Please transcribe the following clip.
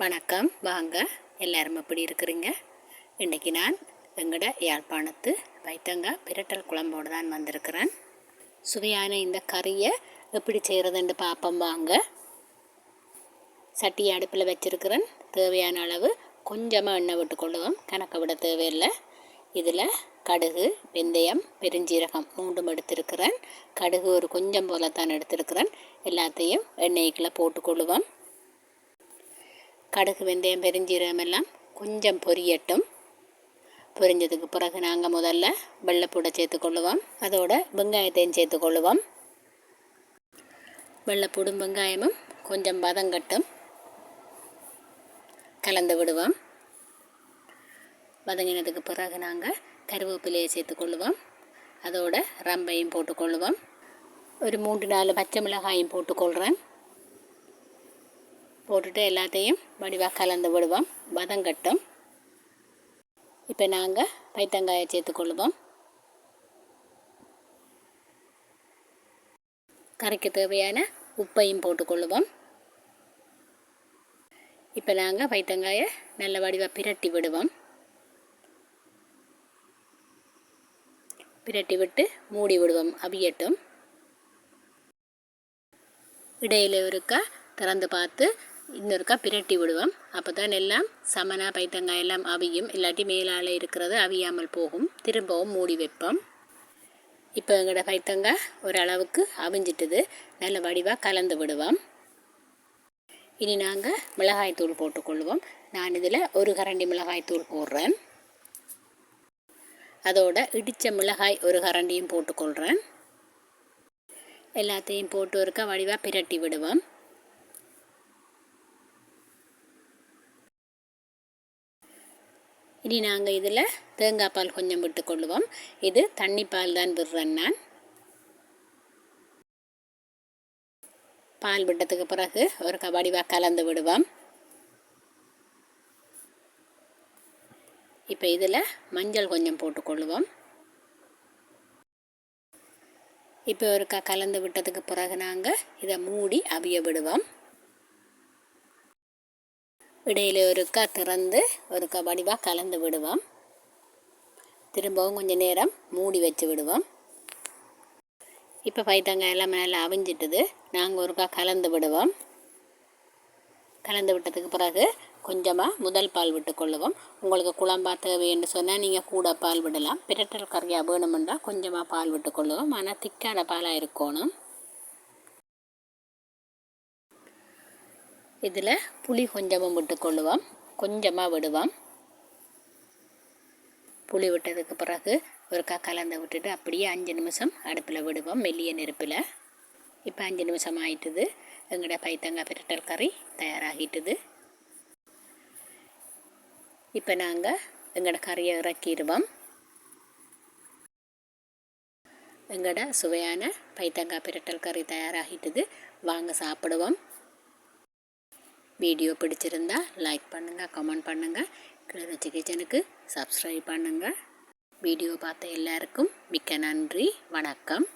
வணக்கம். வாங்க, எல்லாரும் எப்படி இருக்கிறீங்க? இன்றைக்கி நான் எங்களோட யாழ்ப்பாணத்து வைத்தங்காய் பிரட்டல் குழம்போடு தான் வந்திருக்கிறேன். சுவையான இந்த கறியை எப்படி செய்கிறதுன்னு பார்ப்போம் வாங்க. சட்டியை அடுப்பில் வச்சுருக்கிறேன். தேவையான அளவு கொஞ்சமாக எண்ணெய் விட்டுக்கொள்ளுவோம், கணக்கை விட தேவையில்லை. இதில் கடுகு, வெந்தயம், பெருஞ்சீரகம் 3 எடுத்திருக்கிறேன். கடுகு ஒரு கொஞ்சம் போல தான் எடுத்திருக்கிறேன். எல்லாத்தையும் எண்ணெய்க்குள்ளே போட்டுக்கொள்ளுவோம். கடுகு, வெந்தயம், பெருஞ்சீரகம் எல்லாம் கொஞ்சம் பொரியட்டும். பொரிஞ்சதுக்கு பிறகு நாங்கள் முதல்ல வெள்ளைப்பூடை சேர்த்துக்கொள்ளுவோம். அதோட வெங்காயத்தையும் சேர்த்துக்கொள்ளுவோம். வெள்ளைப்பூடும் வெங்காயமும் கொஞ்சம் வதங்கட்டும். கலந்து விடுவோம். வதங்கினதுக்கு பிறகு நாங்கள் கருவேப்பிலையை சேர்த்துக்கொள்ளுவோம். அதோட ரம்பையும் போட்டுக்கொள்ளுவோம். ஒரு 3-4 பச்சை மிளகாயும் போட்டுக்கொள்கிறேன். போட்டுட்டு எல்லாத்தையும் வடிவாக கலந்து விடுவோம். வதங்கட்டும். இப்போ நாங்கள் பைத்தங்காயை சேர்த்துக்கொள்ளுவோம். கறிக்கு தேவையான உப்பையும் போட்டுக்கொள்ளுவோம். இப்போ நாங்கள் பைத்தங்காயை நல்ல வடிவாக பிரட்டி விடுவோம். பிரட்டி விட்டு மூடி விடுவோம், அவியட்டும். இடையில ஒருக்கா திறந்து பார்த்து இன்னொருக்கா பிரட்டி விடுவோம். அப்போ தான் எல்லாம் சமனாக பைத்தங்காய் எல்லாம் அவியும். இல்லாட்டி மேலால் இருக்கிறது அவியாமல் போகும். திரும்பவும் மூடி வைப்போம். இப்போ எங்களோட பைத்தங்காய் ஓரளவுக்கு அவிஞ்சிட்டுது. நல்ல வடிவாக கலந்து விடுவோம். இனி நாங்கள் மிளகாய்த்தூள் போட்டுக்கொள்வோம். நான் இதில் 1 கரண்டி மிளகாய்த்தூள் போடுறேன். அதோட இடித்த மிளகாய் 1 கரண்டியும் போட்டுக்கொள்கிறேன். எல்லாத்தையும் போட்டு ஒருக்கா வடிவாக பிரட்டி விடுவோம். இனி நாங்கள் இதில் தேங்காய் பால் கொஞ்சம் விட்டுக்கொள்ளுவோம். இது தண்ணி பால் தான் விடுறேன் நான். பால் விட்டதுக்கு பிறகு ஒரு வடிவாக கலந்து விடுவோம். இப்போ இதில் மஞ்சள் கொஞ்சம் போட்டுக்கொள்ளுவோம். இப்போ ஒருக்கா கலந்து விட்டதுக்கு பிறகு நாங்கள் இதை மூடி அவிய விடுவோம். இடையில ஒருக்கா திறந்து ஒருக்கா வடிவாக கலந்து விடுவோம். திரும்பவும் கொஞ்சம் நேரம் மூடி வச்சு விடுவோம். இப்போ பைத்தங்காய் எல்லாம் நல்லா அவிஞ்சிட்டுது. நாங்கள் ஒருக்கா கலந்து விடுவோம். கலந்து விட்டதுக்கு பிறகு கொஞ்சமாக முதல் பால் விட்டுக்கொள்ளுவோம். உங்களுக்கு குழம்பா தேவைன்னு சொன்னால் நீங்கள் கூட பால் விடலாம். பிரட்டல் கறியாக வேணுமென்றால் கொஞ்சமாக பால் விட்டுக்கொள்ளுவோம். ஆனால் திக்கான பாலாக இருக்கணும். இதில் புளி கொஞ்சமும் விட்டுக்கொள்ளுவோம். கொஞ்சமாக விடுவோம். புளி விட்டதுக்கு பிறகு ஒருக்கா கலந்து விட்டுட்டு அப்படியே 5 நிமிஷம் அடுப்பில் விடுவோம், மெல்லிய நெருப்பில். இப்போ 5 நிமிஷம் ஆகிட்டுது. எங்களோட பைத்தங்காய் பிரட்டல் கறி தயாராகிட்டுது. இப்போ நாங்கள் எங்களோட கறியை இறக்கிடுவோம். எங்களோட சுவையான பைத்தங்காய் பிரட்டல் கறி தயாராகிட்டுது. வாங்க சாப்பிடுவோம். வீடியோ பிடிச்சிருந்தா லைக் பண்ணுங்கள், கமெண்ட் பண்ணுங்கள். கிளிநொச்சி கிச்சனுக்கு சப்ஸ்கிரைப் பண்ணுங்கள். வீடியோ பார்த்த எல்லாருக்கும் மிக்க நன்றி. வணக்கம்.